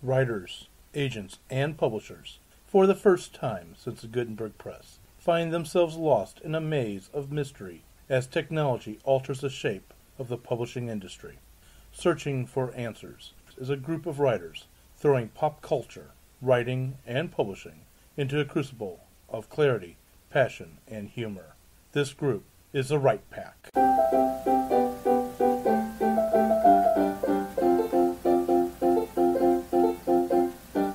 Writers, agents, and publishers, for the first time since the Gutenberg Press, find themselves lost in a maze of mystery as technology alters the shape of the publishing industry. Searching for Answers is a group of writers throwing pop culture, writing, and publishing into a crucible of clarity, passion, and humor. This group is the Write Pack.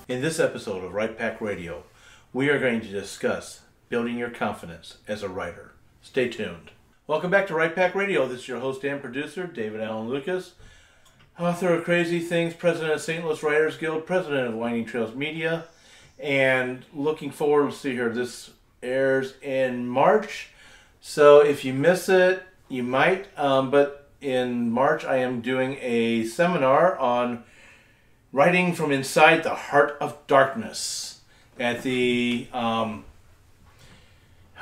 In this episode of Write Pack Radio, we are going to discuss building your confidence as a writer. Stay tuned. Welcome back to Write Pack Radio. This is your host and producer, David Allen Lucas, author of Crazy Things, president of St. Louis Writers Guild, president of Winding Trails Media, and looking forward, let's see here, this airs in March. So if you miss it, you might, but in March I am doing a seminar on writing from inside the heart of darkness at the,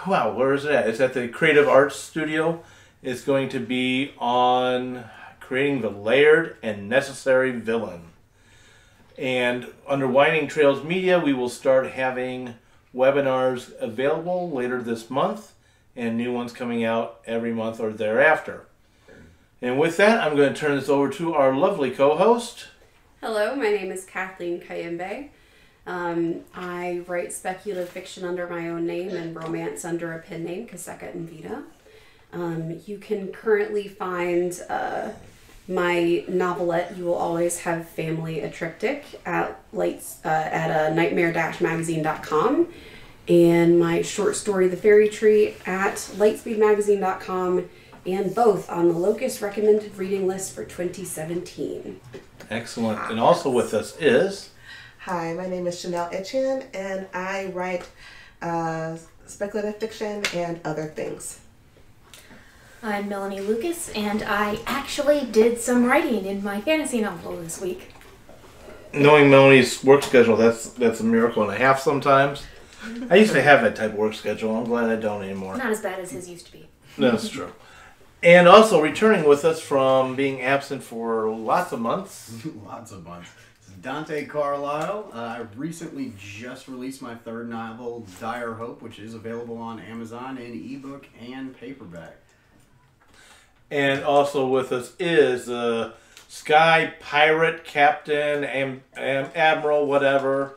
where is it at? It's at the Creative Arts Studio. It's going to be on creating the layered and necessary villain. And under Winding Trails Media, we will start having webinars available later this month, and new ones coming out every month or thereafter. And with that, I'm going to turn this over to our lovely co-host. Hello, my name is Kathleen Kayembe. I write speculative fiction under my own name and romance under a pen name, Kaseka Invita. You can currently find my novelette, You Will Always Have Family, a triptych, at nightmare-magazine.com, and my short story, The Fairy Tree, at lightspeedmagazine.com, and both on the Locus recommended reading list for 2017. Excellent. And also with us is... Hi, my name is Chanel Etchen, and I write speculative fiction and other things. I'm Melanie Lucas, and I actually did some writing in my fantasy novel this week. Knowing Melanie's work schedule, that's a miracle and a half sometimes. I used to have that type of work schedule. I'm glad I don't anymore. Not as bad as his used to be. That's true. And also returning with us from being absent for lots of months. Lots of months. This is Dante Carlisle. I recently just released my third novel, Dire Hope, which is available on Amazon in ebook and paperback. And also with us is Sky Pirate Captain, Admiral, whatever,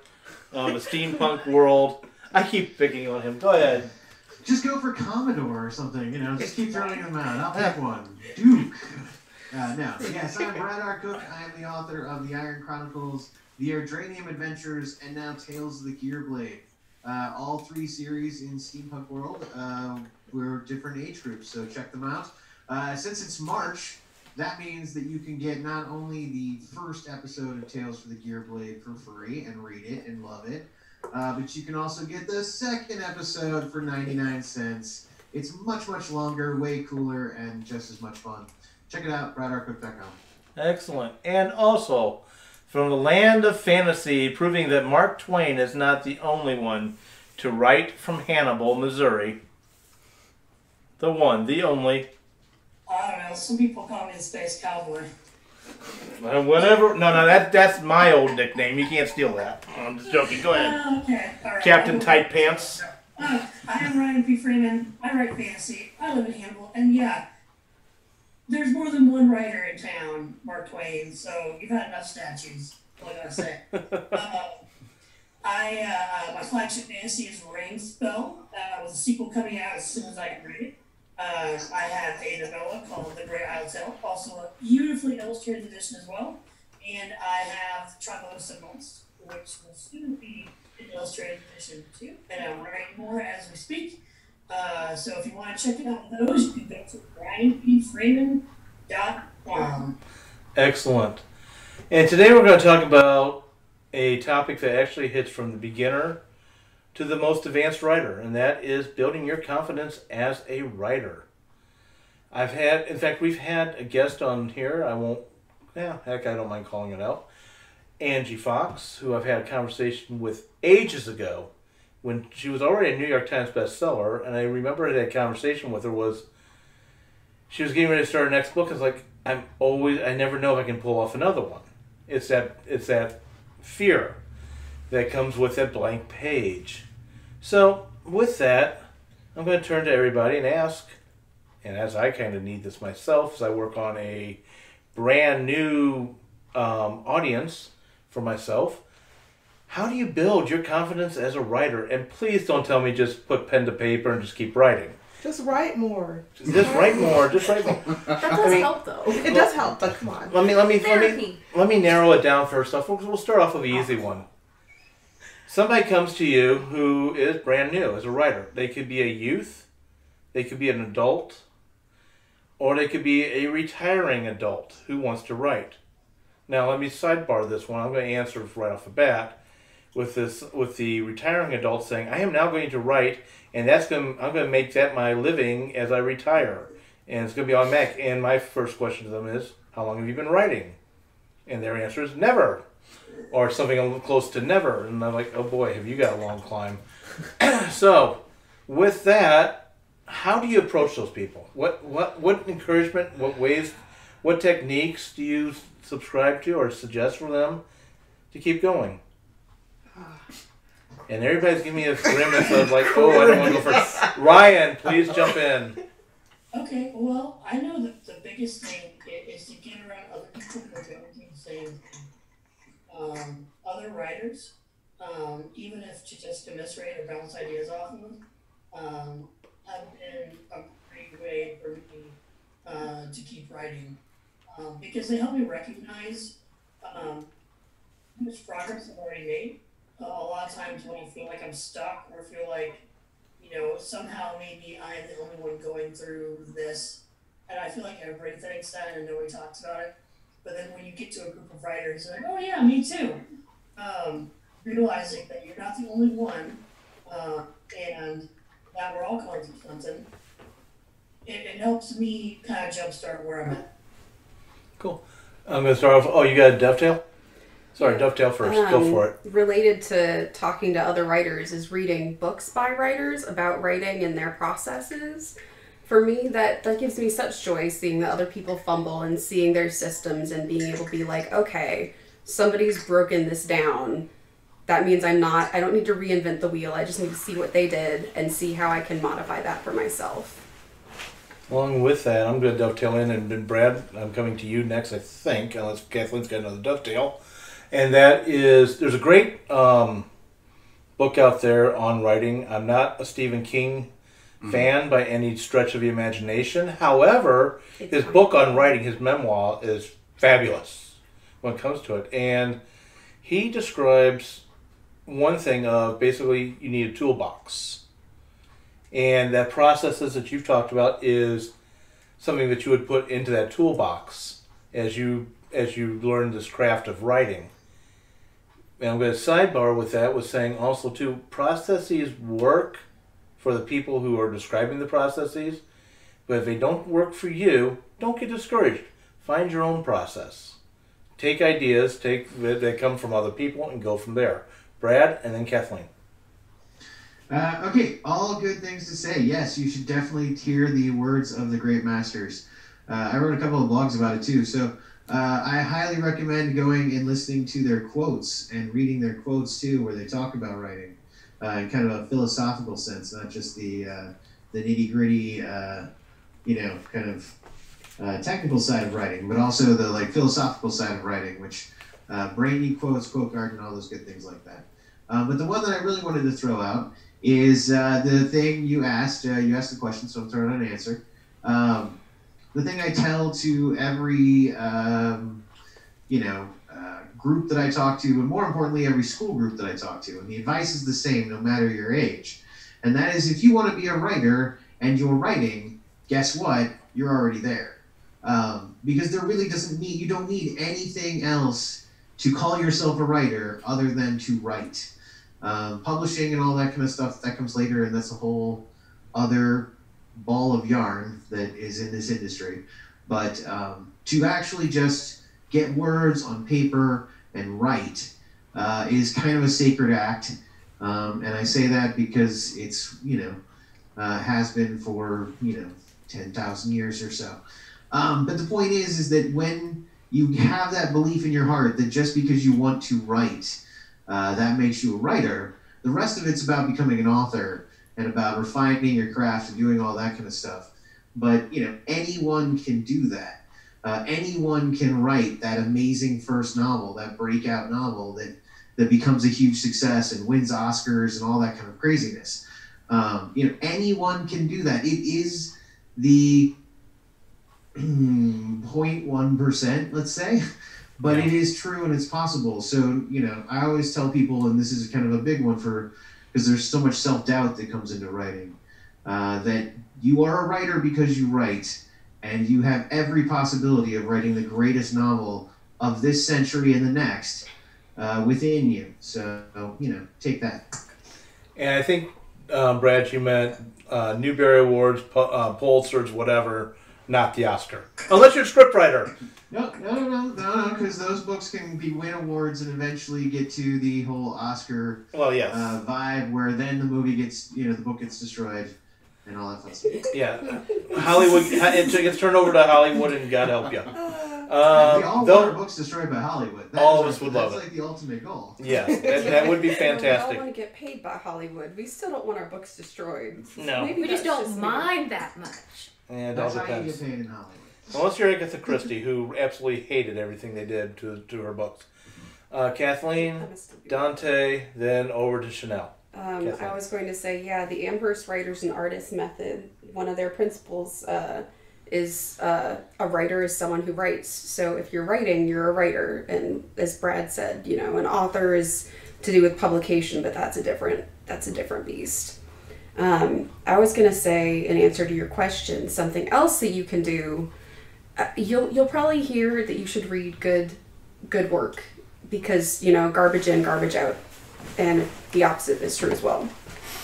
the steampunk world. I keep picking on him. Go ahead. Just go for Commodore or something, just keep throwing them out. I'll pick one. Duke. Yes, I'm Brad R. Cook. I am the author of The Iron Chronicles, The Ardranium Adventures, and now Tales of the Gearblade. All three series in Steampunk World. We're different age groups, so check them out. Since it's March, that means that you can get not only the first episode of Tales for the Gearblade for free and read it and love it, but you can also get the second episode for 99 cents. It's much, much longer, way cooler, and just as much fun. Check it out, bradarcook.com. Excellent. And also, from the land of fantasy, proving that Mark Twain is not the only one to write from Hannibal, Missouri. The one, the only... I don't know. Some people call me the Space Cowboy. Whatever. No, that's my old nickname. You can't steal that. I'm just joking. Go ahead. Okay. All right. Captain Tight Pants. I am Ryan P. Freeman. I write fantasy. I live in Hannibal. And yeah, there's more than one writer in town, Mark Twain, so you've had enough statues. What can I say? My flagship fantasy is Rain Spell. With a sequel coming out as soon as I can read it. I have a novella called The Great Isle Tale, also a beautifully illustrated edition as well. And I have Triangle of Signals, which will soon be an illustrated edition too. And I'm writing more as we speak. So if you want to check out those, you can go to brianpfreeman.com. Excellent. And today we're going to talk about a topic that actually hits from the beginner to the most advanced writer, and that is building your confidence as a writer. We've had a guest on here, I don't mind calling it out, Angie Fox, who I've had a conversation with ages ago when she was already a New York Times bestseller, and I remember that conversation with her was, she was getting ready to start her next book. It's like, I never know if I can pull off another one. It's that fear that comes with that blank page. So with that, I'm going to turn to everybody and ask, and as I kind of need this myself, as I work on a brand new audience for myself, how do you build your confidence as a writer? And please don't tell me just put pen to paper and just keep writing. Just write more. Just write more. Just write more. That does help, though. It does help, but come on. Let me narrow it down first off. We'll start off with the easy one. Somebody comes to you who is brand new as a writer. They could be a youth, they could be an adult, or they could be a retiring adult who wants to write. Now let me sidebar this one. I'm going to answer right off the bat with the retiring adult saying, I am now going to write, and I'm going to make that my living as I retire. And it's going to be automatic. And my first question to them is, how long have you been writing? And their answer is never. Or something a little close to never. And I'm like, oh boy, have you got a long climb. So, with that, how do you approach those people? What encouragement, what ways, what techniques do you subscribe to or suggest for them to keep going? And everybody's giving me a grimace of like, oh, I don't want to go first. Ryan, please jump in. Okay, well, I know that the biggest thing is to get around other people with everything saying other writers, even if just to misread or bounce ideas off of them, have been a great way for me to keep writing, because they help me recognize how much progress I've already made. A lot of times when I feel like I'm stuck or feel like, somehow maybe I'm the only one going through this, and I feel like everybody thinks that and nobody talks about it. But then when you get to a group of writers, they're like, oh yeah, me too. Realizing that you're not the only one, and that we're all going through something, it helps me kind of jumpstart where I'm at. Cool. I'm going to start off. Oh, you got a dovetail? Sorry, dovetail first. Go for it. Related to talking to other writers is reading books by writers about writing and their processes. For me, that gives me such joy seeing that other people fumble and seeing their systems and being able to be like, okay, somebody's broken this down. That means I don't need to reinvent the wheel. I just need to see what they did and see how I can modify that for myself. Along with that, I'm going to dovetail in, and Brad, I'm coming to you next, I think, unless Kathleen's got another dovetail. And that is, there's a great book out there on writing. I'm not a Stephen King fan by any stretch of the imagination. However, his book on writing, his memoir, is fabulous when it comes to it. And he describes one thing of basically you need a toolbox. And that processes that you've talked about is something that you would put into that toolbox as you learn this craft of writing. And I'm going to sidebar with that with saying also too, processes work for the people who are describing the processes, but if they don't work for you, don't get discouraged. Find your own process. Take ideas that come from other people and go from there. Brad, and then Kathleen. Okay, all good things to say. Yes, you should definitely hear the words of the great masters. I wrote a couple of blogs about it too, so I highly recommend going and listening to their quotes and reading their quotes too, where they talk about writing in kind of a philosophical sense, not just the nitty gritty, kind of technical side of writing, but also the philosophical side of writing, which brainy quotes, quote garden, all those good things like that. But the one that I really wanted to throw out is the thing you asked. You asked the question, so I'm throwing out an answer. The thing I tell to every, group that I talk to, and more importantly, every school group that I talk to, and the advice is the same no matter your age. And that is, if you want to be a writer and you're writing, guess what? You're already there. Because there really you don't need anything else to call yourself a writer other than to write. Publishing and all that kind of stuff, that comes later, and that's a whole other ball of yarn that is in this industry. But to actually just get words on paper and write is kind of a sacred act. And I say that because it's, has been for, 10,000 years or so. But the point is that when you have that belief in your heart that just because you want to write, that makes you a writer. The rest of it's about becoming an author and about refining your craft and doing all that kind of stuff. But, anyone can do that. Anyone can write that amazing first novel, that breakout novel that becomes a huge success and wins Oscars and all that kind of craziness. Anyone can do that. It is the 0.1%, let's say, but it is true and it's possible. So, I always tell people, and this is kind of a big one because there's so much self-doubt that comes into writing, that you are a writer because you write, and you have every possibility of writing the greatest novel of this century and the next within you. So, take that. And I think, Brad, you meant Newbery Awards, Pulitzers, whatever, not the Oscar. Unless you're a scriptwriter. No, because those books can win awards and eventually get to the whole Oscar vibe, where then the movie gets, the book gets destroyed and all that fun stuff. Yeah, Hollywood, it gets turned over to Hollywood, and God help you. We all want our books destroyed by Hollywood. All of us would love it. That's like the ultimate goal. Yeah, that would be We fantastic. all want to get paid by Hollywood. We still don't want our books destroyed. No. Maybe We just that's don't me. mind that much. And it all That's how you depends. get paid in Hollywood. Unless you're Agatha Christie, who absolutely hated everything they did to her books. Kathleen, I'm a stupid- Dante, then over to Chanel. I was going to say, the Amherst Writers and Artists method, one of their principles is a writer is someone who writes. So if you're writing, you're a writer. And as Brad said, an author is to do with publication, but that's a different beast. I was going to say, in answer to your question, something else that you can do, you'll probably hear that you should read good work because, garbage in, garbage out. And the opposite is true as well.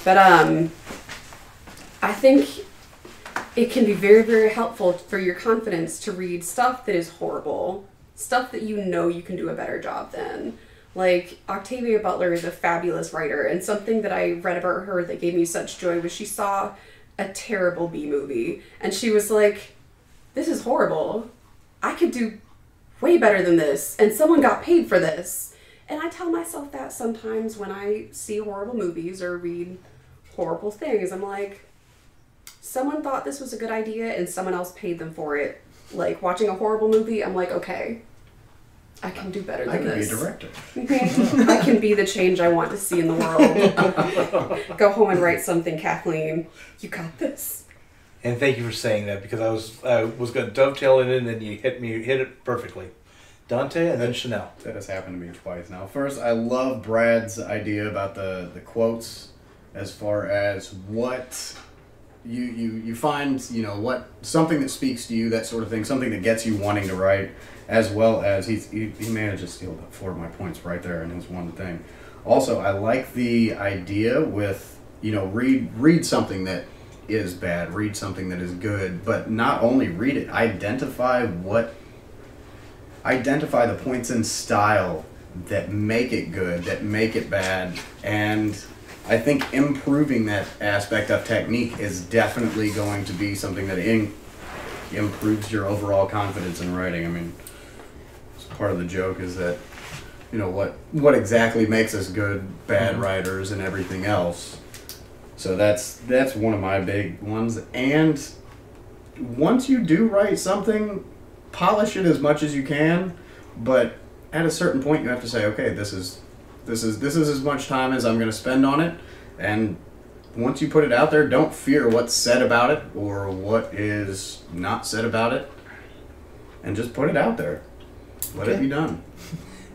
But I think it can be very, very helpful for your confidence to read stuff that is horrible, stuff that you can do a better job than. Like, Octavia Butler is a fabulous writer, and something that I read about her that gave me such joy was she saw a terrible B-movie, and she was like, this is horrible. I could do way better than this, and someone got paid for this. And I tell myself that sometimes when I see horrible movies or read horrible things. I'm like, someone thought this was a good idea and someone else paid them for it. Like, watching a horrible movie, I'm like, okay, I can do better than this. I can be a director. I can be the change I want to see in the world. Go home and write something, Kathleen. You got this. And thank you for saying that, because I was going to dovetail it in, and you hit it perfectly. Dante, and then Chanel. That has happened to me twice now. First, I love Brad's idea about the quotes, as far as what you find, what something that speaks to you, that sort of thing, something that gets you wanting to write, as well as he managed to steal 4 of my points right there in his one thing. Also, I like the idea with, read something that is bad, read something that is good, but not only read it, identify the points in style that make it good, that make it bad, and I think improving that aspect of technique is definitely going to be something that improves your overall confidence in writing. I mean, part of the joke is that, what exactly makes us good, bad writers and everything else. So that's one of my big ones. And once you do write something, polish it as much as you can, but at a certain point you have to say, okay, this is as much time as I'm going to spend on it, and once you put it out there, don't fear what's said about it or what is not said about it, and just put it out there. Let it be done.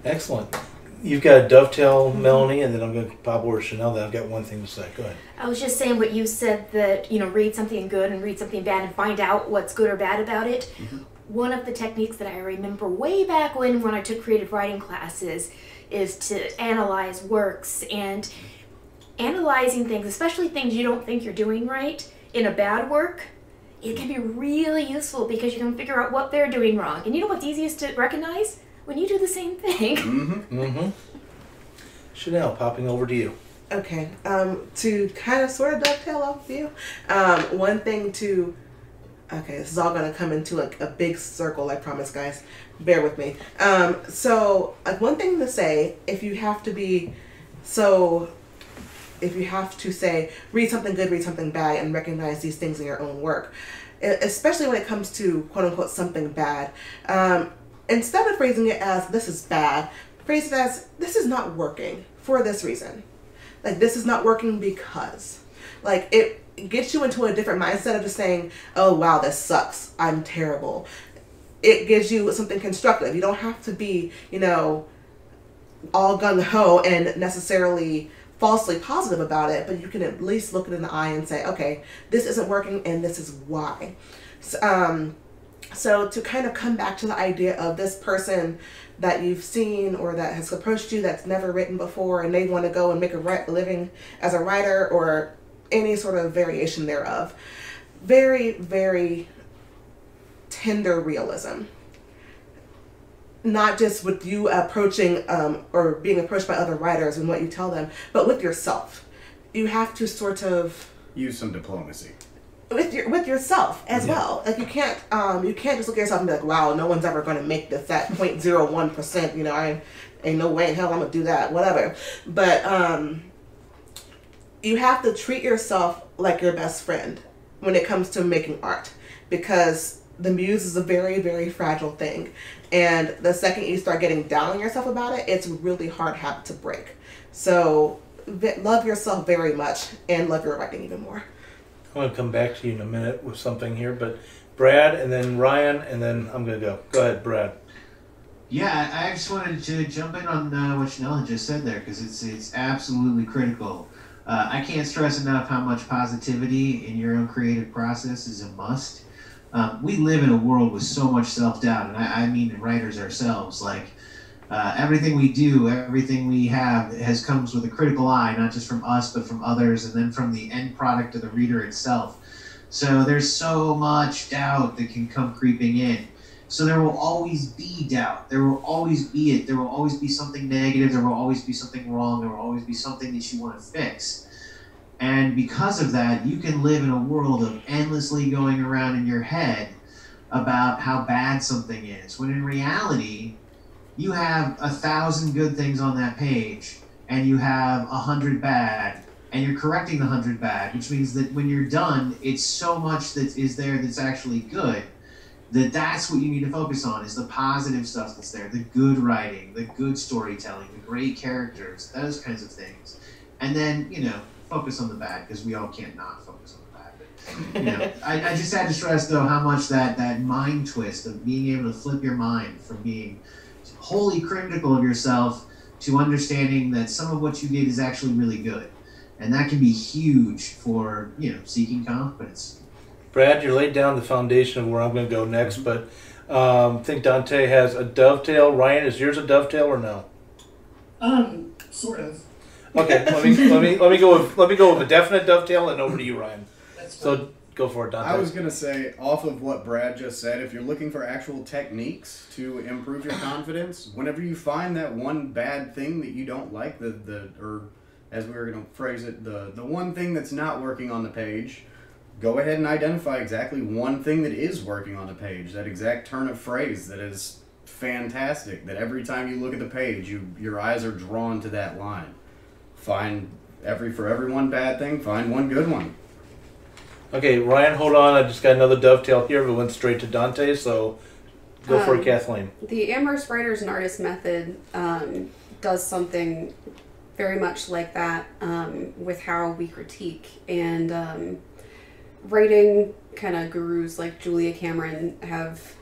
Excellent. You've got a dovetail, Melanie, and then I'm going to pop over to Chanel, then I've got one thing to say. Go ahead. I was just saying what you said, that, read something good and read something bad and find out what's good or bad about it. Mm-hmm. One of the techniques that I remember way back when I took creative writing classes is to analyze works, and analyzing things, especially things you don't think you're doing right in a bad work, it can be really useful because you can figure out what they're doing wrong. And you know what's easiest to recognize? When you do the same thing. Mm-hmm. Mm-hmm. Chanel, popping over to you. Okay. To kind of sort of dovetail off of you, one thing to Okay, this is all going to come into a big circle, I promise, guys. Bear with me. So, one thing to say, if you have to say, read something good, read something bad, and recognize these things in your own work, especially when it comes to quote-unquote something bad, instead of phrasing it as, this is bad, phrase it as, this is not working for this reason. Like, this is not working because. Like, it gets you into a different mindset of just saying, oh, wow, this sucks. I'm terrible. It gives you something constructive. You don't have to be, all gung-ho and necessarily falsely positive about it, but you can at least look it in the eye and say, okay, this isn't working and this is why. So to kind of come back to the idea of this person that you've seen or that has approached you that's never written before and they want to go and make a living as a writer or any sort of variation thereof. Very, very tender realism. Not just with you approaching or being approached by other writers and what you tell them, but with yourself. You have to sort of use some diplomacy with yourself as well. Like you can't just look at yourself and be like, wow, no one's ever going to make this at 0.01%. I ain't no way in hell I'm gonna do that. Whatever. But you have to treat yourself like your best friend when it comes to making art, because the muse is a very, very fragile thing. And the second you start getting down on yourself about it, it's a really hard habit to break. So love yourself very much and love your writing even more. I'm going to come back to you in a minute with something here, but Brad and then Ryan, and then I'm going to go. Go ahead, Brad. Yeah, I just wanted to jump in on what Chanel just said there, because it's absolutely critical. I can't stress enough how much positivity in your own creative process is a must. We live in a world with so much self-doubt, and I mean writers ourselves. Like, everything we do, everything we have comes with a critical eye, not just from us, but from others, and then from the end product of the reader itself. So there's so much doubt that can come creeping in. So there will always be doubt. There will always be it. There will always be something negative. There will always be something wrong. There will always be something that you want to fix. And because of that, you can live in a world of endlessly going around in your head about how bad something is, when in reality, you have 1,000 good things on that page, and you have 100 bad, and you're correcting the 100 bad, which means that when you're done, it's so much that is there that's actually good, that's what you need to focus on, is the positive stuff that's there, the good writing, the good storytelling, the great characters, those kinds of things. And then, focus on the bad, because we all can't not focus on the bad. But, I just had to stress, though, how much that mind twist of being able to flip your mind from being wholly critical of yourself to understanding that some of what you did is actually really good. And that can be huge for, seeking confidence. Brad, you laid down the foundation of where I'm going to go next, but I think Dante has a dovetail. Ryan, is yours a dovetail or no? Sort of. Okay, let me go with a definite dovetail and over to you, Ryan. So go for it, Dante. I was going to say, off of what Brad just said, if you're looking for actual techniques to improve your confidence, whenever you find that one bad thing that you don't like, or as we were going to phrase it, the one thing that's not working on the page, go ahead and identify exactly one thing that is working on the page, that exact turn of phrase that is fantastic, that every time you look at the page, your eyes are drawn to that line. For every one bad thing, find one good one. Okay, Ryan, hold on. I just got another dovetail here, but went straight to Dante, so go for it, Kathleen. The Amherst Writers and Artists Method does something very much like that with how we critique. And writing kind of gurus like Julia Cameron have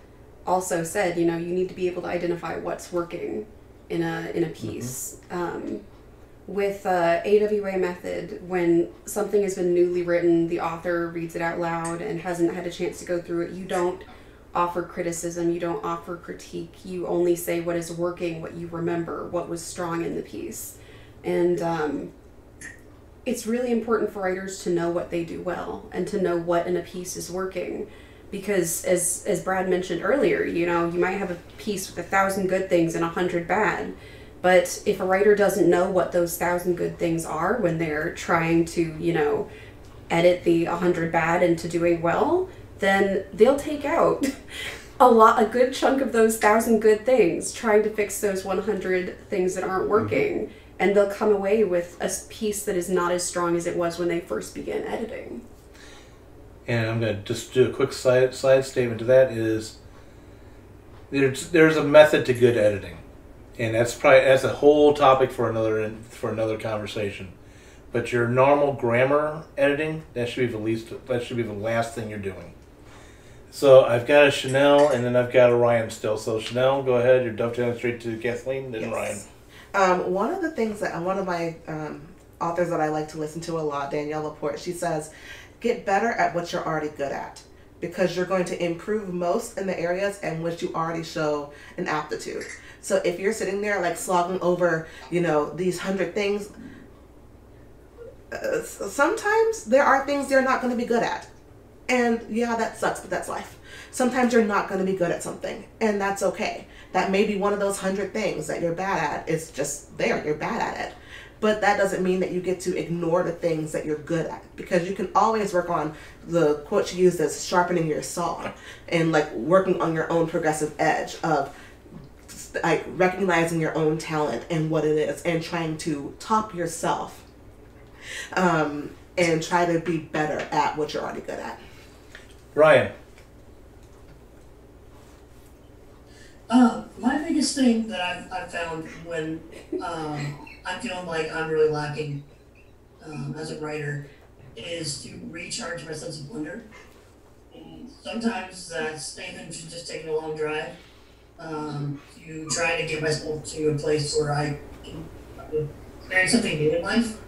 also said, you need to be able to identify what's working in a piece. Mm-hmm. With AWA method, when something has been newly written, the author reads it out loud and hasn't had a chance to go through it. You don't offer criticism, you don't offer critique, you only say what is working, what you remember, what was strong in the piece. And it's really important for writers to know what they do well and to know what in a piece is working. Because as Brad mentioned earlier, you might have a piece with 1,000 good things and 100 bad. But if a writer doesn't know what those 1,000 good things are when they're trying to, edit the 100 bad into doing well, then they'll take out a good chunk of those 1,000 good things, trying to fix those 100 things that aren't working, and they'll come away with a piece that is not as strong as it was when they first began editing. And I'm going to just do a quick side statement to that is there's a method to good editing, and that's a whole topic for another conversation. But your normal grammar editing, that should be the last thing you're doing. So I've got a Chanel, and then I've got a Ryan still. So Chanel, go ahead. You're dovetailing straight to Kathleen, then Yes. Ryan. One of the things that one of my authors that I like to listen to a lot, Danielle Laporte, she says, get better at what you're already good at, because you're going to improve most in the areas in which you already show an aptitude. So if you're sitting there like slogging over, these 100 things, sometimes there are things you're not going to be good at. And yeah, that sucks, but that's life. Sometimes you're not going to be good at something, and that's okay. That may be one of those 100 things that you're bad at. It's just there, you're bad at it. But that doesn't mean that you get to ignore the things that you're good at, because you can always work on the quote she used as sharpening your saw, and like working on your own progressive edge of like recognizing your own talent and what it is, and trying to top yourself, and try to be better at what you're already good at. Ryan. My biggest thing that I've found when I'm feeling like I'm really lacking as a writer is to recharge my sense of wonder. And sometimes that's even just taking a long drive to try to get myself to a place where I can experience something new in life.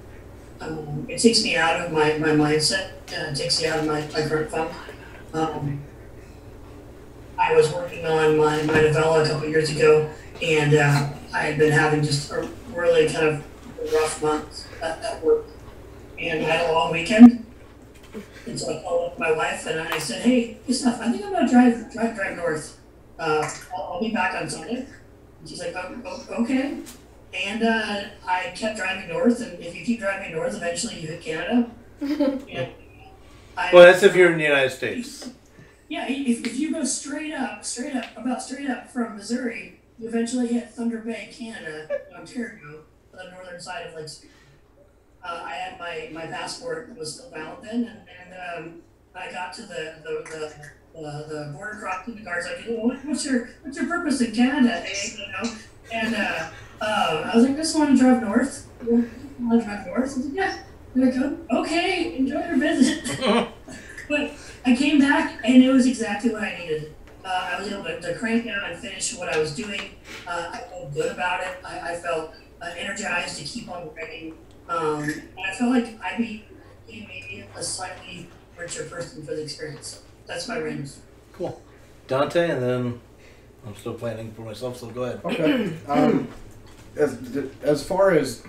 It takes me out of my mindset, it takes me out of my current funk. I was working on my novella a couple years ago, and I had been having just a really kind of rough month at work. And I had a long weekend, and so I called up my wife and I said, "Hey, Steph, I think I'm gonna drive north. I'll be back on Sunday." And she's like, "Oh, okay." And I kept driving north, and if you keep driving north, eventually you hit Canada. And Well, that's if you're in the United States. Yeah, if you go straight up from Missouri, you eventually hit Thunder Bay, Canada, Ontario, on the northern side of Lake Superior. I had my passport was still valid then, and I got to the border crossing. The guard's like, "What's your purpose in Canada?" And I was like, "I just want to drive north." I want to drive north. I was like, "Yeah." They're like, "Okay, enjoy your visit." But I came back, and it was exactly what I needed. I was able to crank down and finish what I was doing. I felt good about it. I felt energized to keep on writing. And I felt like I became maybe a slightly richer person for the experience. That's my range. Cool. Dante, and then I'm still planning for myself, so go ahead. Okay. As far as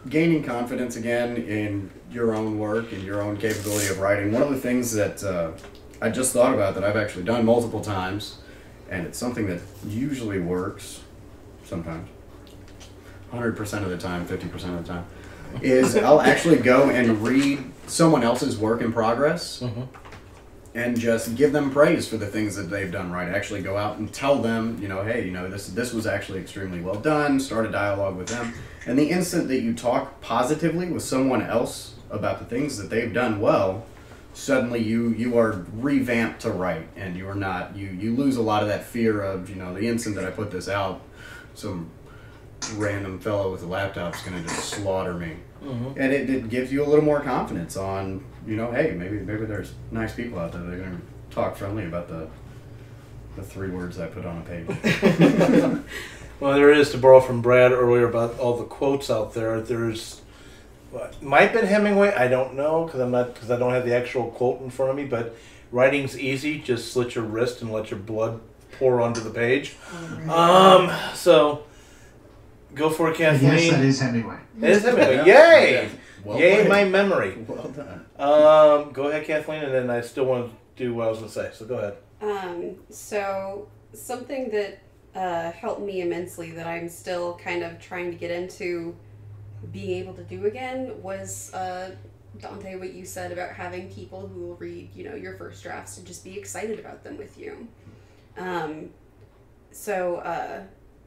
gaining confidence again in your own work and your own capability of writing, one of the things that I just thought about that I've actually done multiple times, and it's something that usually works sometimes, 100% of the time, 50% of the time, is I'll actually go and read someone else's work in progress and just give them praise for the things that they've done right. Actually go out and tell them, hey, this was actually extremely well done, start a dialogue with them. And the instant that you talk positively with someone else about the things that they've done well, suddenly you are revamped to write, and you are not, you lose a lot of that fear of, the instant that I put this out, some random fellow with a laptop is going to just slaughter me. And it gives you a little more confidence on, hey, maybe there's nice people out there that are going to talk friendly about the 3 words I put on a page. Well, there is, to borrow from Brad earlier about all the quotes out there. There's, might have been Hemingway. I don't know because I don't have the actual quote in front of me. But writing's easy. Just slit your wrist and let your blood pour onto the page. So go for it, Kathleen. Yes, that is Hemingway. It is Hemingway. Yeah. Yay! Yeah. Well Yay, played. my memory. Well done. Go ahead, Kathleen, and then I still want to do what I was going to say. So go ahead. So something that helped me immensely that I'm still kind of trying to get into being able to do again was Dante, what you said about having people who will read, you know, your first drafts and just be excited about them with you.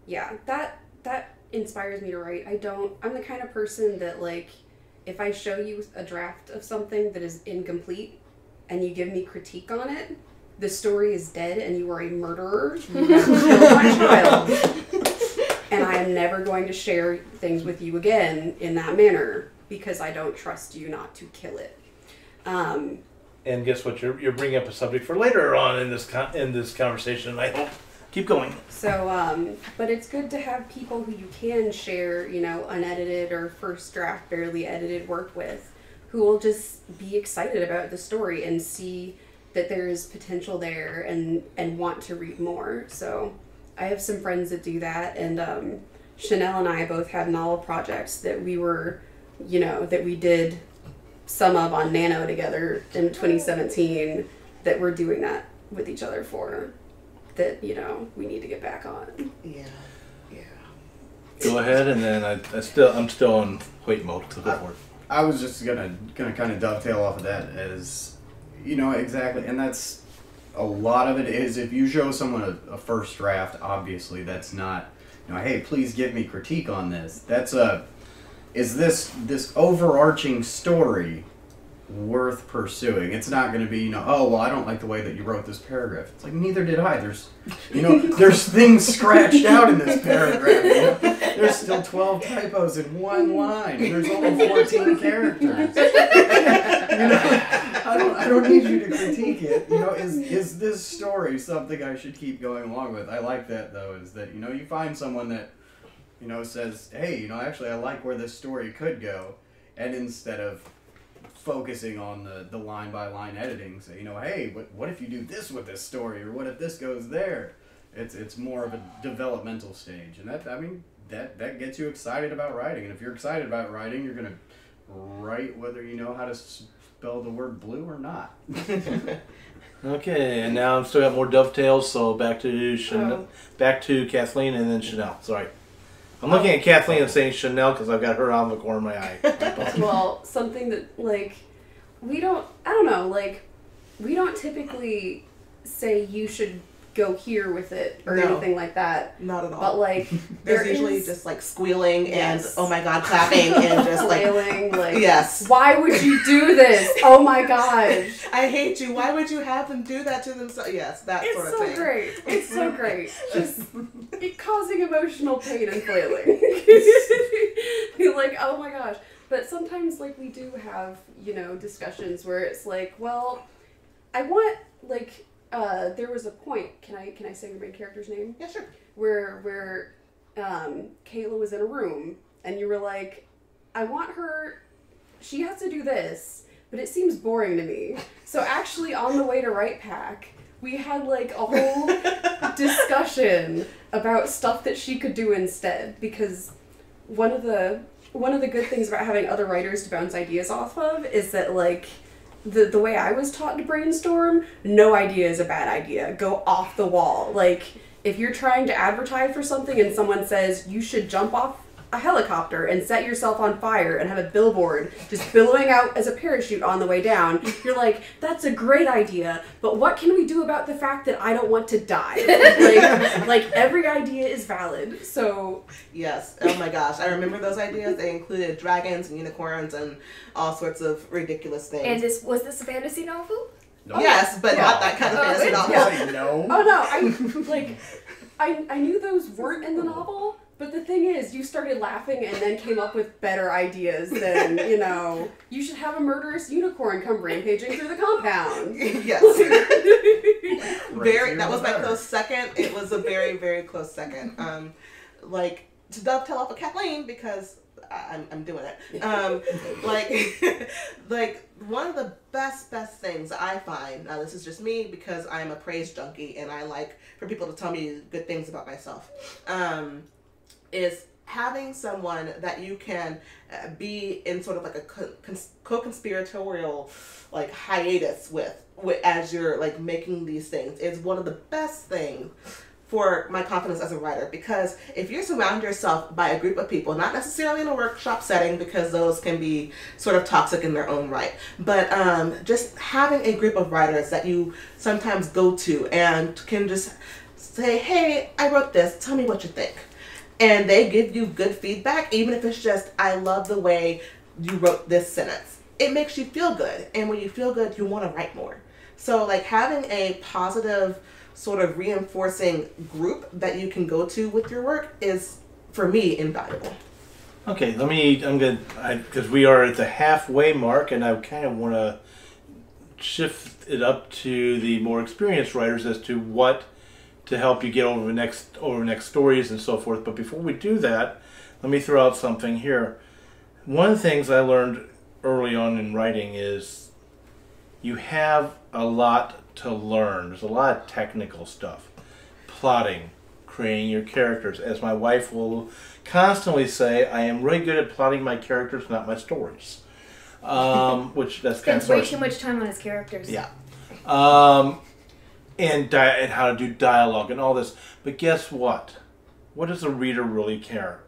Yeah, that inspires me to write. I'm the kind of person that, like, if I show you a draft of something that is incomplete and you give me critique on it, the story is dead and you are a murderer. You have killed my child. And I am never going to share things with you again in that manner because I don't trust you not to kill it. And guess what? You're bringing up a subject for later on in this conversation, and I hope keep going. So, but it's good to have people who you can share, you know, unedited or first draft, barely edited work with, who will just be excited about the story and see that there is potential there and want to read more. So I have some friends that do that, and Chanel and I both have novel projects that we were, you know, that we did some of on Nano together in 2017 that we're doing that with each other for, that, you know, we need to get back on. Yeah. Go ahead, and then I'm still on wait mode, so go for it. I was just gonna kind of dovetail off of that, as you know, exactly, and that's a lot of it is if you show someone a first draft, obviously that's not, you know, hey, please give me critique on this. That's is this overarching story worth pursuing? It's not going to be, you know, oh, well, I don't like the way that you wrote this paragraph. It's like, neither did I. There's, you know, there's things scratched out in this paragraph. You know? There's still 12 typos in one line. There's only 14 characters. You know, I don't need you to critique it. You know, is this story something I should keep going along with? I like that, though, is that, you know, you find someone that, you know, says, hey, you know, actually I like where this story could go, and instead of focusing on the line by line editing, say, you know, hey, what if you do this with this story, or what if this goes there? It's more of a developmental stage, and that gets you excited about writing. And if you're excited about writing, you're gonna write whether you know how to spell the word blue or not. Okay, and now I've still got more dovetails, so back to Kathleen and then Chanel. Sorry. I'm looking at Kathleen and saying Chanel because I've got her out of the corner of my eye. Well, something that, like, we don't typically say you should go here with it or anything like that. Not at all. But, like, there's usually just, like, squealing and, oh my god, clapping and just, flailing, like, yes. Why would you do this? Oh my gosh. I hate you. Why would you have them do that to themselves? Yes, that sort of thing. It's so great. It's so great. Just causing emotional pain and flailing. You're like, oh my gosh. But sometimes, like, we do have, you know, discussions where it's like, well, I want, like, there was a point, can I say your main character's name? Yeah, sure. Where Kayla was in a room, and you were like, I want her, she has to do this, but it seems boring to me. So actually, on the way to Write Pack, we had, like, a whole discussion about stuff that she could do instead, because one of the good things about having other writers to bounce ideas off of is that, like, the way I was taught to brainstorm, no idea is a bad idea. Go off the wall. Like, if you're trying to advertise for something and someone says you should jump off a helicopter and set yourself on fire and have a billboard just billowing out as a parachute on the way down, you're like, that's a great idea, but what can we do about the fact that I don't want to die? Like every idea is valid, so... Yes, oh my gosh, I remember those ideas. They included dragons and unicorns and all sorts of ridiculous things. And was this a fantasy novel? No. Yes, but not that kind of fantasy novel. No. Oh no, I knew those weren't in the novel. But the thing is, you started laughing and then came up with better ideas than, you know, you should have a murderous unicorn come rampaging through the compound. Yes. That was my close second. It was a very, very close second. Like, to dovetail off of Kathleen, because I'm doing it. Like one of the best things I find, now this is just me because I'm a praise junkie and I like for people to tell me good things about myself, is having someone that you can be in sort of like a co-conspiratorial like hiatus with as you're like making these things is one of the best things for my confidence as a writer, because if you surround yourself by a group of people, not necessarily in a workshop setting because those can be sort of toxic in their own right, but just having a group of writers that you sometimes go to and can just say, hey, I wrote this, tell me what you think. And they give you good feedback, even if it's just, I love the way you wrote this sentence. It makes you feel good, and when you feel good, you want to write more. So like having a positive sort of reinforcing group that you can go to with your work is, for me, invaluable. Okay, because we are at the halfway mark, and I kind of want to shift it up to the more experienced writers as to what to help you get over next stories and so forth. But before we do that, let me throw out something here. One of the things I learned early on in writing is you have a lot to learn. There's a lot of technical stuff. Plotting, creating your characters. As my wife will constantly say, I am really good at plotting my characters, not my stories. Which that's kind of spends way too much time on his characters. Yeah. And how to do dialogue and all this. But guess what? What does the reader really care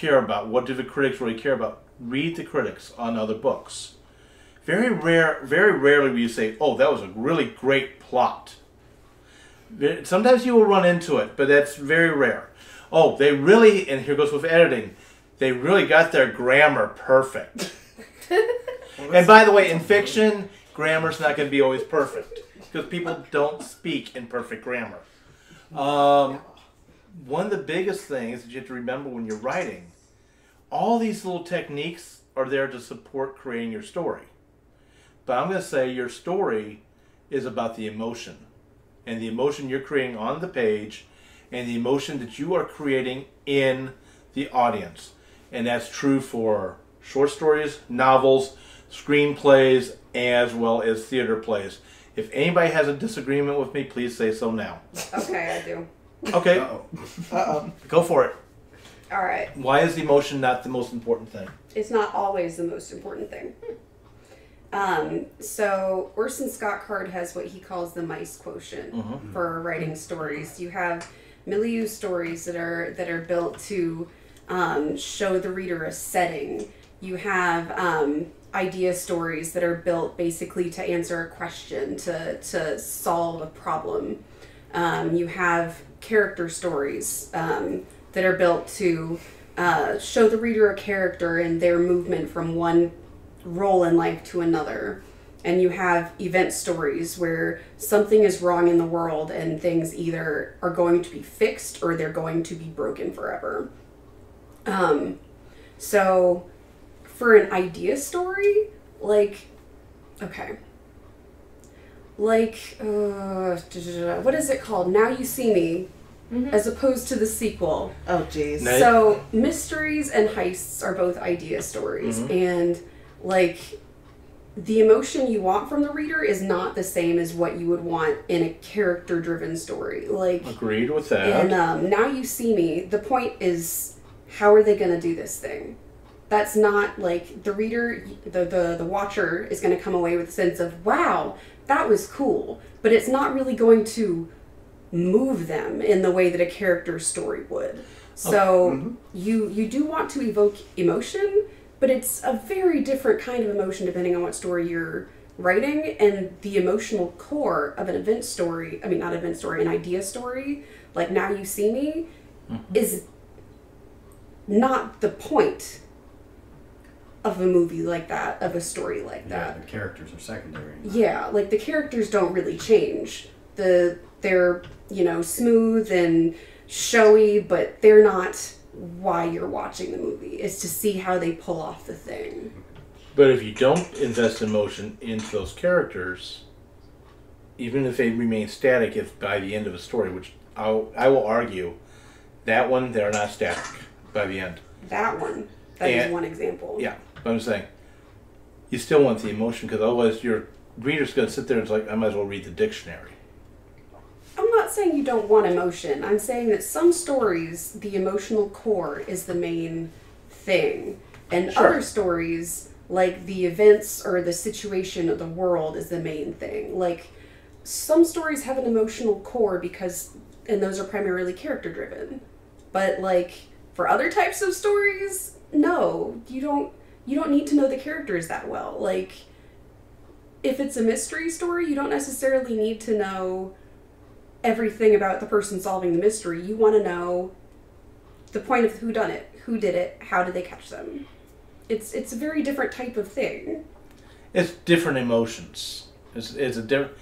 about? What do the critics really care about? Read the critics on other books. Very rarely will you say, oh, that was a really great plot. Sometimes you will run into it, but that's very rare. Oh, they really, and here goes with editing, they really got their grammar perfect. And by the way, in fiction, grammar's not going to be always perfect, because people don't speak in perfect grammar. One of the biggest things that you have to remember when you're writing, all these little techniques are there to support creating your story. But I'm going to say your story is about the emotion. And the emotion you're creating on the page, and the emotion that you are creating in the audience. And that's true for short stories, novels, screenplays, as well as theater plays. If anybody has a disagreement with me, please say so now. Okay, I do. Okay. Uh-oh. Go for it. All right. Why is the emotion not the most important thing? It's not always the most important thing. So Orson Scott Card has what he calls the mice quotient for writing stories. You have milieu stories that are built to show the reader a setting. You have idea stories that are built basically to answer a question, to solve a problem. You have character stories that are built to show the reader a character and their movement from one role in life to another. And you have event stories where something is wrong in the world and things either are going to be fixed or they're going to be broken forever. So for an idea story, what is it called? Now You See Me, as opposed to the sequel. Oh, jeez. So mysteries and heists are both idea stories, and the emotion you want from the reader is not the same as what you would want in a character-driven story. Agreed with that. And Now You See Me, the point is, how are they going to do this thing? That's not the reader, the watcher is going to come away with a sense of, wow, that was cool. But it's not really going to move them in the way that a character story would. So you do want to evoke emotion, but it's a very different kind of emotion depending on what story you're writing. And the emotional core of an an idea story, like Now You See Me, is not the point of a movie like that, of a story like that. The characters are secondary. Yeah, the characters don't really change. They're smooth and showy, but they're not why you're watching the movie. It's to see how they pull off the thing. But if you don't invest emotion into those characters, even if they remain static, if by the end of a story, which I will argue, that one, they're not static by the end. That is one example. Yeah, but I'm saying, you still want the emotion, because otherwise your reader's going to sit there and it's like, I might as well read the dictionary. I'm not saying you don't want emotion. I'm saying that some stories, the emotional core is the main thing. And other stories, like the events or the situation of the world, is the main thing. Some stories have an emotional core because and those are primarily character driven. But like for other types of stories, no, you don't need to know the characters that well. Like if it's a mystery story, you don't necessarily need to know everything about the person solving the mystery. You want to know the point of who done it, who did it, how did they catch them. It's a very different type of thing. It's different emotions. It's a different.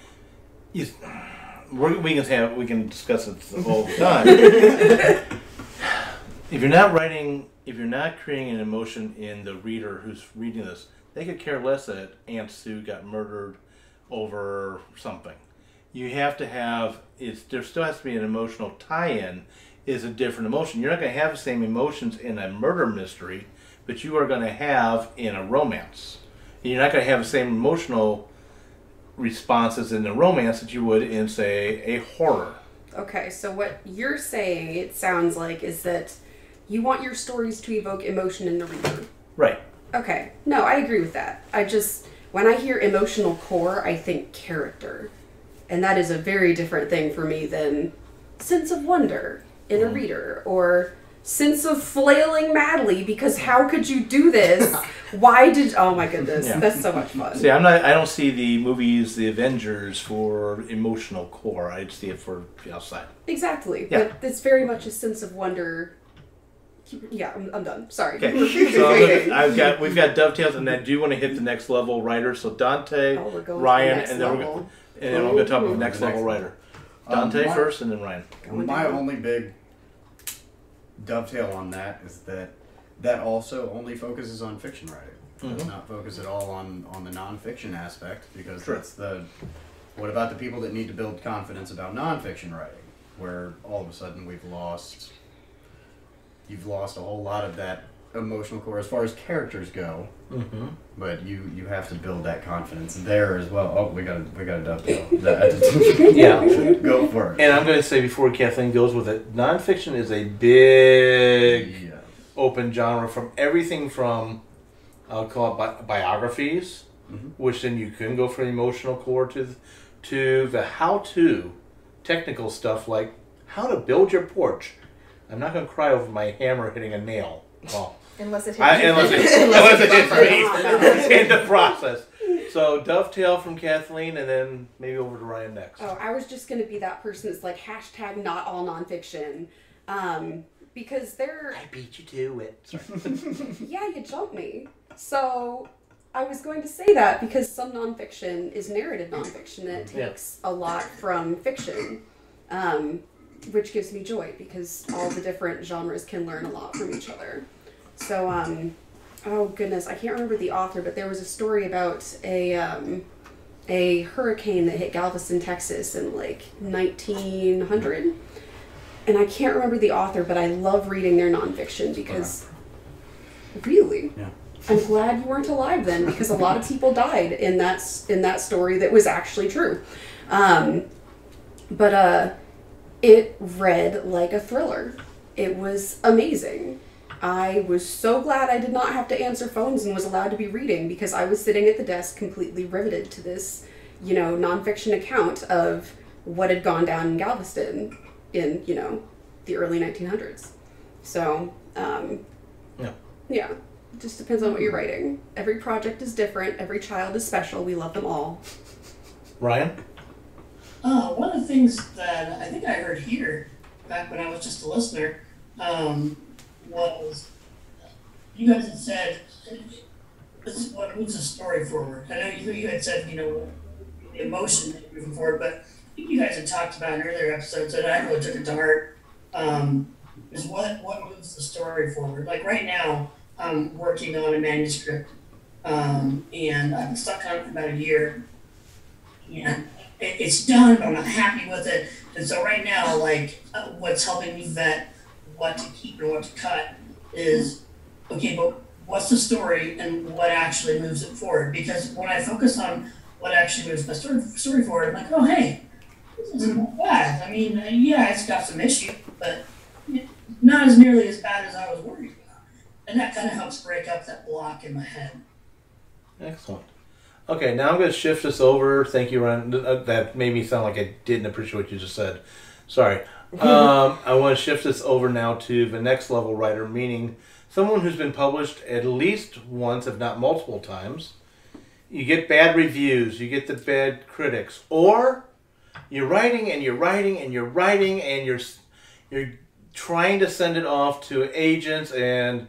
We can discuss it all the time. If you're not creating an emotion in the reader who's reading this, they could care less that Aunt Sue got murdered over something. You have to have there still has to be an emotional tie-in. Is a different emotion. You're not going to have the same emotions in a murder mystery, but you are going to have in a romance. And you're not going to have the same emotional responses in the romance that you would in, say, a horror. Okay, so what you're saying, it sounds like, is that you want your stories to evoke emotion in the reader. Right. Okay. No, I agree with that. When I hear emotional core, I think character. And that is a very different thing for me than sense of wonder in a reader, or sense of flailing madly because how could you do this? Oh my goodness, that's so much fun. See, I don't see the movies, the Avengers, for emotional core. I see it for outside. Exactly, yeah. But it's very much a sense of wonder. Yeah, I'm done. Sorry. Okay. So we've got dovetails, and I do want to hit the next level writer. So Dante, Ryan, and then we're going to talk about the next level writer. Dante first, and then Ryan. My only big dovetail on that is that also only focuses on fiction writing. It does not focus at all on the nonfiction aspect, because that's what about the people that need to build confidence about nonfiction writing, where all of a sudden you've lost a whole lot of that emotional core as far as characters go. But you have to build that confidence there as well. Oh, we got a dovetail. Yeah, go for it. And I'm going to say before Kathleen goes with it, nonfiction is a big open genre, from everything from I'll call it biographies, which then you can go from the emotional core to the how-to technical stuff like how to build your porch. I'm not going to cry over my hammer hitting a nail. Well, unless it hits in the process. So dovetail from Kathleen, and then maybe over to Ryan next. Oh, I was just going to be that person that's like hashtag not all nonfiction. Because they're... I beat you to it. Sorry. Yeah, you jumped me. So I was going to say that because some nonfiction is narrative nonfiction, and it takes a lot from fiction. Which gives me joy because all the different genres can learn a lot from each other. So, oh goodness, I can't remember the author, but there was a story about a hurricane that hit Galveston, Texas in like 1900. And I can't remember the author, but I love reading their nonfiction because... Really? Yeah. I'm glad you weren't alive then, because a lot of people died in that story that was actually true. It read like a thriller. It was amazing. I was so glad I did not have to answer phones and was allowed to be reading, because I was sitting at the desk completely riveted to this, nonfiction account of what had gone down in Galveston in, the early 1900s. So, yeah, it just depends on what you're writing. Every project is different. Every child is special. We love them all. Ryan? One of the things that I think I heard here back when I was just a listener was you guys had said, this is what moves the story forward. I know you had said, the emotion that you're moving forward, but I think you guys had talked about in earlier episodes that I really took it to heart, is what moves the story forward. Like right now, I'm working on a manuscript, and I've been stuck on it for about a year, and it's done, but I'm not happy with it. And so right now, what's helping me vet what to keep and what to cut is, okay, but what's the story and what actually moves it forward? Because when I focus on what actually moves my story forward, I'm like, oh, hey, this isn't bad. I mean, yeah, it's got some issues, but not as nearly as bad as I was worried about. And that kind of helps break up that block in my head. Excellent. Okay, now I'm going to shift this over. Thank you, Ryan. That made me sound like I didn't appreciate what you just said. Sorry. I want to shift this over now to the next level writer, meaning someone who's been published at least once, if not multiple times. You get bad reviews, you get the bad critics, or you're writing and you're writing and you're writing and you're trying to send it off to agents, and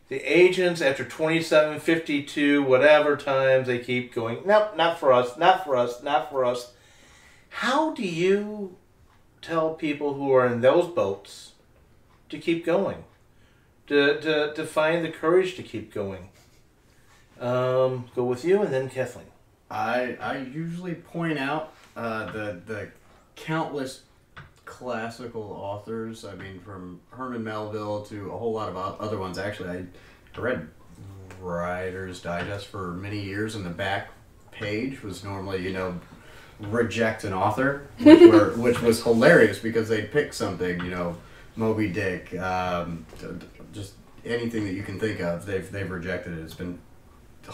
the agents after 27, 52, whatever times, they keep going, nope, not for us, not for us, not for us. How do you tell people who are in those boats to keep going, to find the courage to keep going? Go with you and then Kathleen. I usually point out the countless classical authors. I mean, from Herman Melville to a whole lot of other ones. Actually, I read Writer's Digest for many years, and the back page was normally, reject an author, which was hilarious because they'd pick something, Moby Dick, just anything that you can think of, they've rejected it. It's been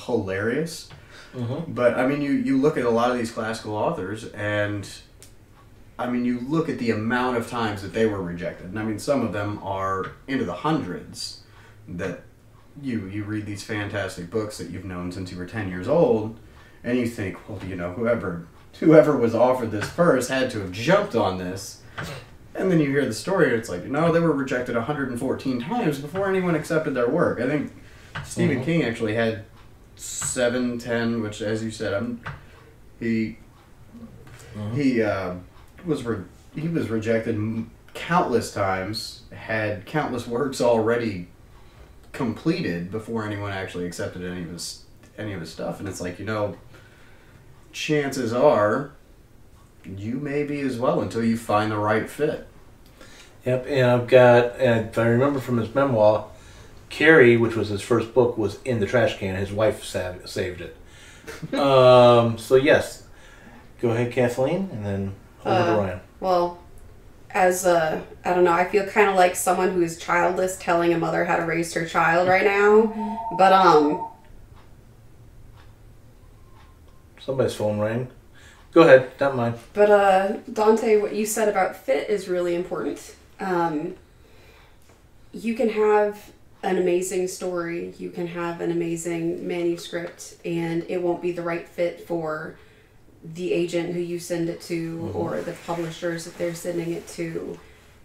hilarious. Mm-hmm. But I mean, you look at a lot of these classical authors, and I mean, you look at the amount of times that they were rejected, and I mean, some of them are into the hundreds. That you read these fantastic books that you've known since you were 10 years old, and you think, well, whoever was offered this first had to have jumped on this. And then you hear the story, and it's like, no, they were rejected 114 times before anyone accepted their work. I think Stephen King actually had 7, 10, which, as you said, he was rejected countless times, had countless works already completed before anyone actually accepted any of his stuff. And it's like, chances are you may be as well until you find the right fit. Yep, and I've got, and if I remember from his memoir, Carrie, which was his first book, was in the trash can. His wife saved it. So yes, go ahead, Kathleen, and then over to Ryan. Well, as I don't know, I feel kind of like someone who is childless telling a mother how to raise her child right now. But Somebody's phone rang. Go ahead, not mine. But Dante, what you said about fit is really important. You can have an amazing story, you can have an amazing manuscript, and it won't be the right fit for the agent who you send it to, or the publishers that they're sending it to,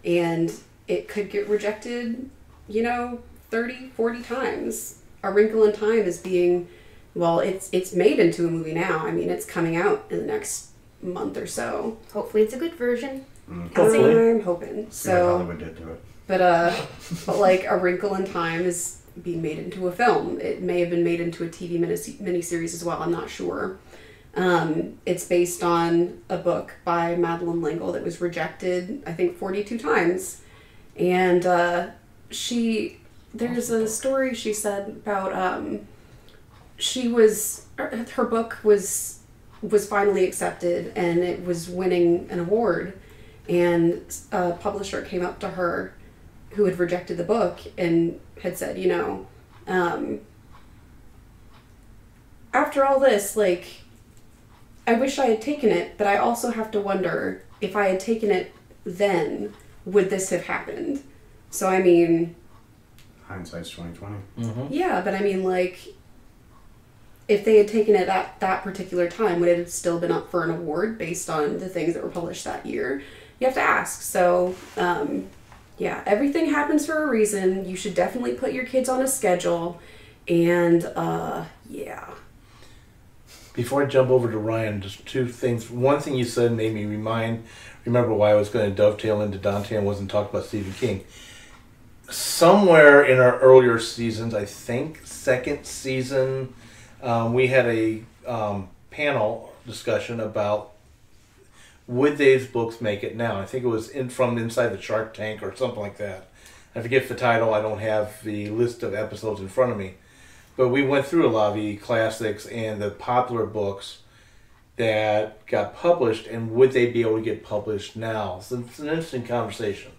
and it could get rejected 30, 40 times. A Wrinkle in Time is being, well, it's made into a movie now. I mean, it's coming out in the next month or so. Hopefully it's a good version. Hopefully. I'm hoping. See what So Hollywood did to it. but like A Wrinkle in Time is being made into a film. It may have been made into a TV miniseries as well. I'm not sure. It's based on a book by Madeleine L'Engle that was rejected, I think, 42 times. And there's a story she said about her book was finally accepted and it was winning an award. And a publisher came up to her who had rejected the book and had said, after all this, like, I wish I had taken it, but I also have to wonder if I had taken it then, would this have happened? So, I mean... Hindsight's 20/20. Mm-hmm. Yeah, but I mean, like, if they had taken it at that particular time, would it have still been up for an award based on the things that were published that year? You have to ask. So, yeah, everything happens for a reason. You should definitely put your kids on a schedule. And, yeah. Before I jump over to Ryan, just two things. One thing you said made me remember why I was going to dovetail into Dante and wasn't talking about Stephen King. Somewhere in our earlier seasons, I think second season, we had a panel discussion about would these books make it now. I think it was from inside the Shark Tank or something like that. I forget the title. I don't have the list of episodes in front of me. But we went through a lot of the classics and the popular books that got published, and would they be able to get published now? So it's an interesting conversation.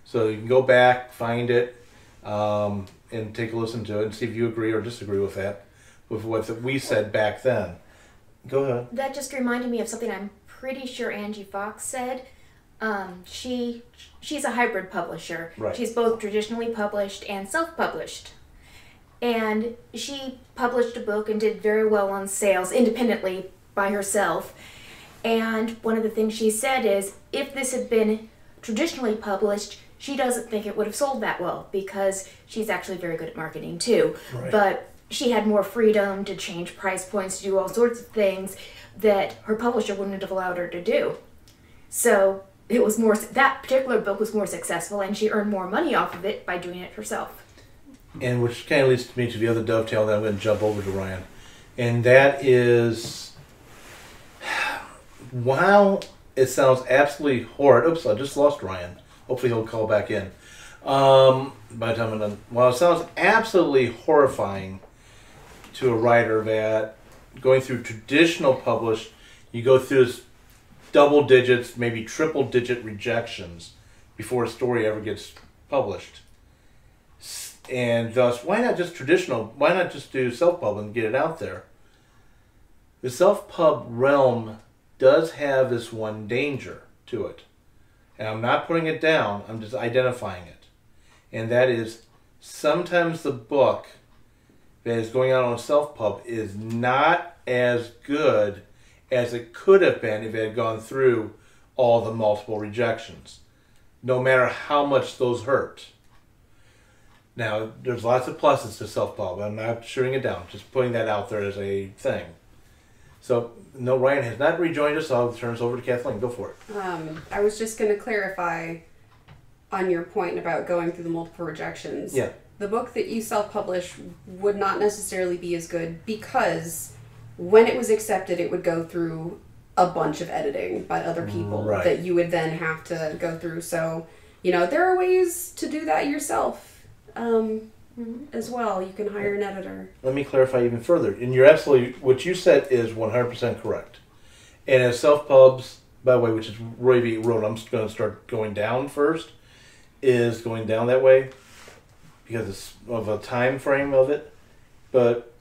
So you can go back, find it, and take a listen to it and see if you agree or disagree with that, with what we said back then. Go ahead. That just reminded me of something I'm pretty sure Angie Fox said. She's a hybrid publisher. Right. She's both traditionally published and self-published. And she published a book and did very well on sales independently by herself. And one of the things she said is, if this had been traditionally published, she doesn't think it would have sold that well, because she's actually very good at marketing too. Right. But she had more freedom to change price points, to do all sorts of things that her publisher wouldn't have allowed her to do. So it was more, that particular book was more successful, and she earned more money off of it by doing it herself. And which kind of leads me to the other dovetail that I'm going to jump over to Ryan. And that is, while it sounds absolutely horrid. Oops, I just lost Ryan. Hopefully he'll call back in. By the time I'm done. While it sounds absolutely horrifying to a writer that going through traditional published, you go through this double digits, maybe triple digit rejections before a story ever gets published. And thus, why not just traditional? Why not just do self-pub and get it out there? The self-pub realm does have this one danger to it. And I'm not putting it down, I'm just identifying it. And that is, sometimes the book that is going out on self-pub is not as good as it could have been if it had gone through all the multiple rejections, no matter how much those hurt. Now, there's lots of pluses to self-pub. I'm not shooting it down, just putting that out there as a thing. So, no, Ryan has not rejoined us, so I'll turn this over to Kathleen. Go for it. I was just going to clarify on your point about going through the multiple rejections. Yeah. The book that you self-publish would not necessarily be as good, because when it was accepted, it would go through a bunch of editing by other people Right. that you would then have to go through. So, there are ways to do that yourself as well. You can hire an editor. Let me clarify even further. And you're absolutely, what you said is 100% correct. And as self-pubs, by the way, which is Roy V. Road, I'm just going to start going down first, is going down that way because of a time frame of it. But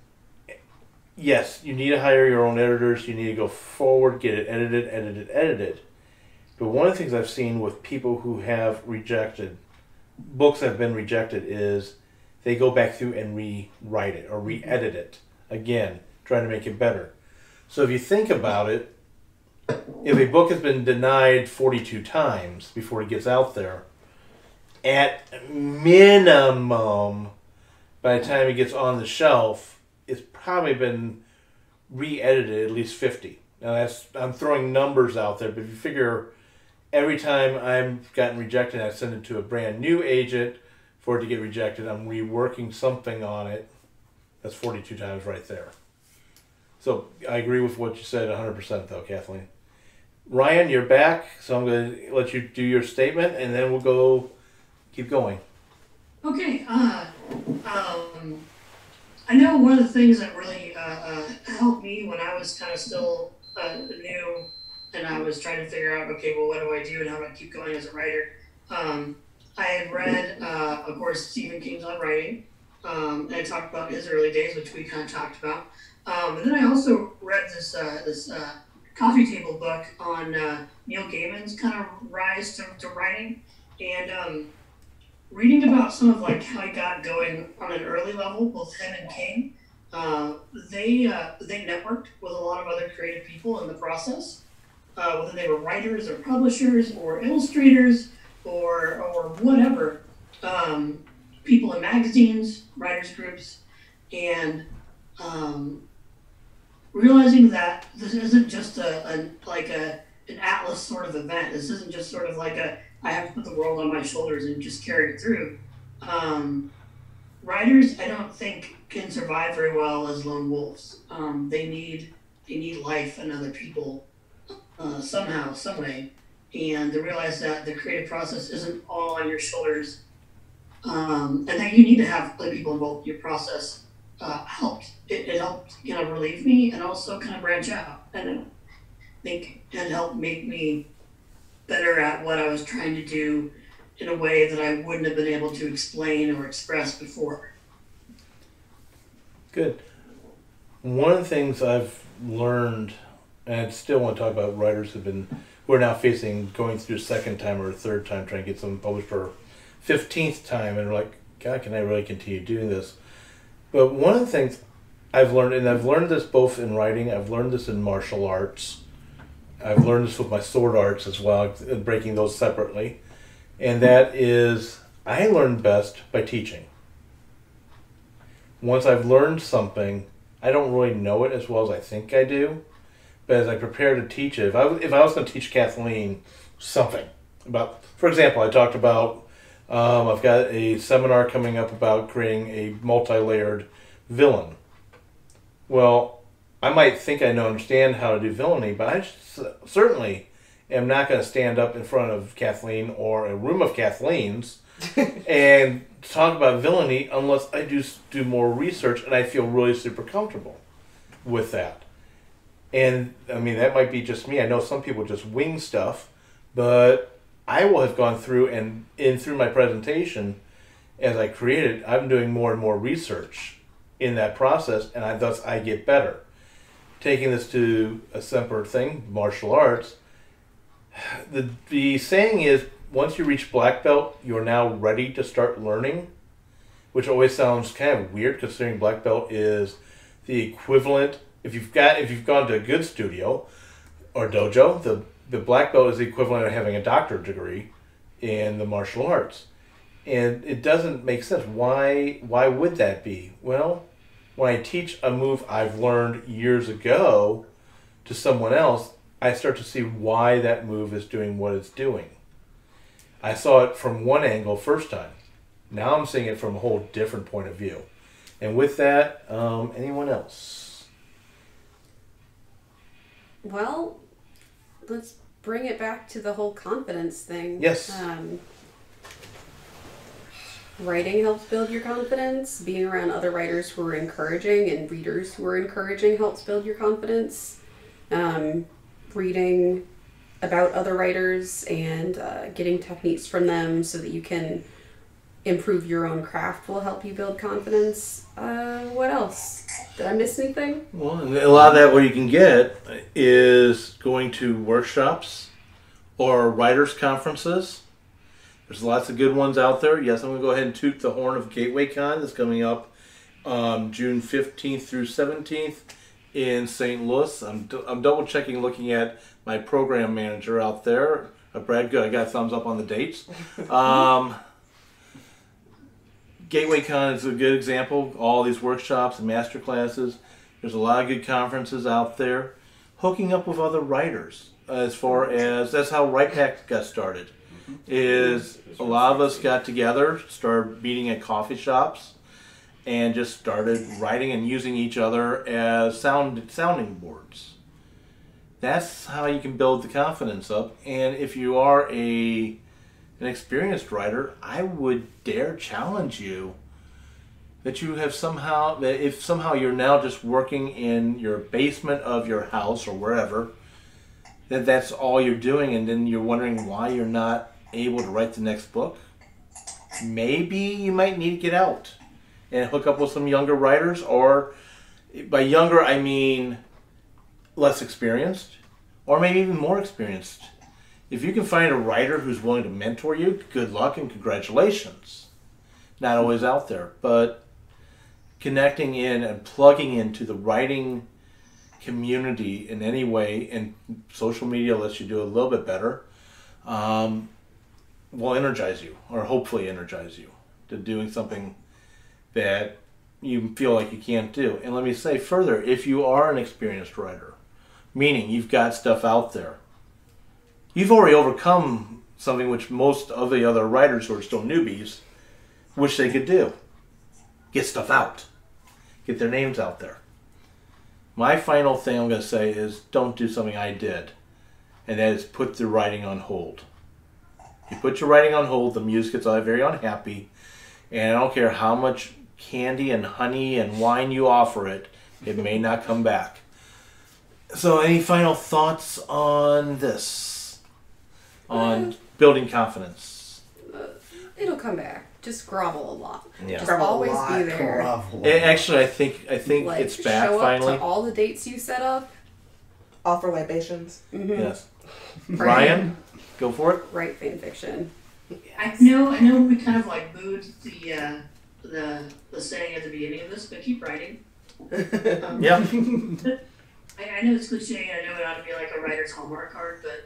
yes, you need to hire your own editors. You need to go forward, get it edited. But one of the things I've seen with people who have rejected, books that have been rejected, is they go back through and rewrite it or re-edit it again, trying to make it better. So if you think about it, if a book has been denied 42 times before it gets out there, at minimum, by the time it gets on the shelf, it's probably been re-edited at least 50. Now I'm throwing numbers out there, but if you figure every time I've gotten rejected, I send it to a brand new agent for it to get rejected, I'm reworking something on it. That's 42 times right there. So I agree with what you said 100% though, Kathleen. Ryan, you're back, so I'm going to let you do your statement, and then we'll keep going. Okay. I know one of the things that really helped me when I was kind of still new, and I was trying to figure out, okay, well, what do I do and how do I keep going as a writer? I had read, of course, Stephen King's On Writing, and I talked about his early days, which we kind of talked about. And then I also read this coffee table book on Neil Gaiman's kind of rise to writing, and reading about some of like how he got going on an early level, both him and King. They networked with a lot of other creative people in the process, whether they were writers or publishers or illustrators or whatever, people in magazines, writers groups, and realizing that this isn't just an Atlas sort of event. This isn't just sort of like I have to put the world on my shoulders and just carry it through. Writers, I don't think, can survive very well as lone wolves. They need life and other people somehow, some way, and to realize that the creative process isn't all on your shoulders, and that you need to have other people involved in your process helped. It helped kind of relieve me and also kind of branch out, and I think it helped make me better at what I was trying to do in a way that I wouldn't have been able to explain or express before. Good. One of the things I've learned, and I still want to talk about writers who've been, we're now facing going through a second time or a third time trying to get something published for 15th time, and we're like, God, can I really continue doing this? But one of the things I've learned, and I've learned this both in writing, I've learned this in martial arts, I've learned this with my sword arts as well, breaking those separately, and that is, I learn best by teaching. Once I've learned something, I don't really know it as well as I think I do, but as I prepare to teach it, if I was going to teach Kathleen something about, for example, I talked about, I've got a seminar coming up about creating a multi-layered villain. Well, I might think I understand how to do villainy, but I certainly am not going to stand up in front of Kathleen or a room of Kathleens and talk about villainy unless I do more research and I feel really super comfortable with that. And, I mean, that might be just me. I know some people just wing stuff, but I will have gone through and through my presentation, as I create it, I'm doing more and more research in that process, and thus I get better. Taking this to a separate thing, martial arts, the saying is, once you reach black belt, you're now ready to start learning, which always sounds kind of weird considering black belt is the equivalent. If you've gone to a good studio or dojo, the black belt is the equivalent of having a doctorate degree in the martial arts. And it doesn't make sense. Why would that be? Well, when I teach a move I've learned years ago to someone else, I start to see why that move is doing what it's doing. I saw it from one angle first time. Now I'm seeing it from a whole different point of view. And with that, anyone else? Well, let's bring it back to the whole confidence thing. Yes. Writing helps build your confidence. Being around other writers who are encouraging and readers who are encouraging helps build your confidence. Reading about other writers and getting techniques from them so that you can improve your own craft will help you build confidence. What else? Did I miss anything? Well, and a lot of that what you can get is going to workshops or writers' conferences. There's lots of good ones out there. Yes, I'm going to go ahead and toot the horn of Gateway Con that's coming up June 15th through 17th in St. Louis. I'm double checking, looking at my program manager out there. Brad, good. I got a thumbs up on the dates. Gateway Con is a good example. All these workshops and master classes. There's a lot of good conferences out there. Hooking up with other writers, as far as that's how WritePack got started. Is a lot of us got together, started meeting at coffee shops, and just started writing and using each other as sounding boards. That's how you can build the confidence up. And if you are an experienced writer, I would dare challenge you that you have if somehow you're now just working in your basement of your house or wherever, that's all you're doing, and then you're wondering why you're not able to write the next book. Maybe you might need to get out and hook up with some younger writers, or by younger I mean less experienced, or maybe even more experienced. If you can find a writer who's willing to mentor you, good luck and congratulations. Not always out there, but connecting in and plugging into the writing community in any way, and social media lets you do a little bit better, will energize you, or hopefully energize you, to doing something that you feel like you can't do. And let me say further, if you are an experienced writer, meaning you've got stuff out there, you've already overcome something which most of the other writers who are still newbies wish they could do. Get stuff out. Get their names out there. My final thing I'm going to say is don't do something I did, and that is put the writing on hold. You put your writing on hold, the muse gets very unhappy, and I don't care how much candy and honey and wine you offer it, it may not come back. So any final thoughts on this? On building confidence? It'll come back. Just grovel a lot. Yeah. Just Grovel a always lot. be there. Actually, I think Like, it's back show finally. up to all the dates you set up. Offer libations. Yes. Ryan, go for it. Write fan fiction. I know we kind of like booed the saying at the beginning of this, but keep writing. Yeah. I know it's cliche, and I know it ought to be like a writer's Hallmark card, but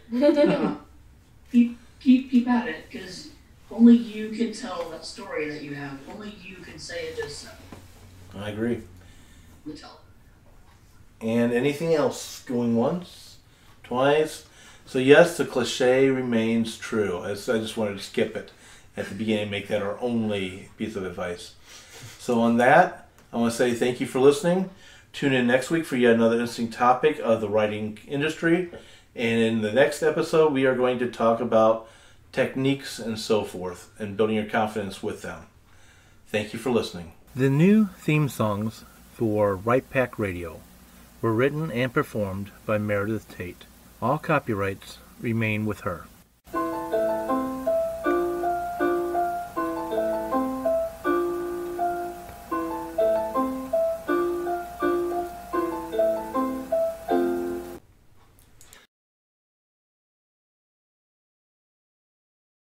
keep at it, because only you can tell that story that you have. Only you can say it is so. I agree. You tell it. And anything else? Going once? Twice? So yes, the cliche remains true. I just wanted to skip it at the beginning and make that our only piece of advice. So on that, I want to say thank you for listening. Tune in next week for yet another interesting topic of the writing industry. And in the next episode, we are going to talk about techniques and so forth and building your confidence with them. Thank you for listening. The new theme songs for Right Pack Radio were written and performed by Meredith Tate. All copyrights remain with her.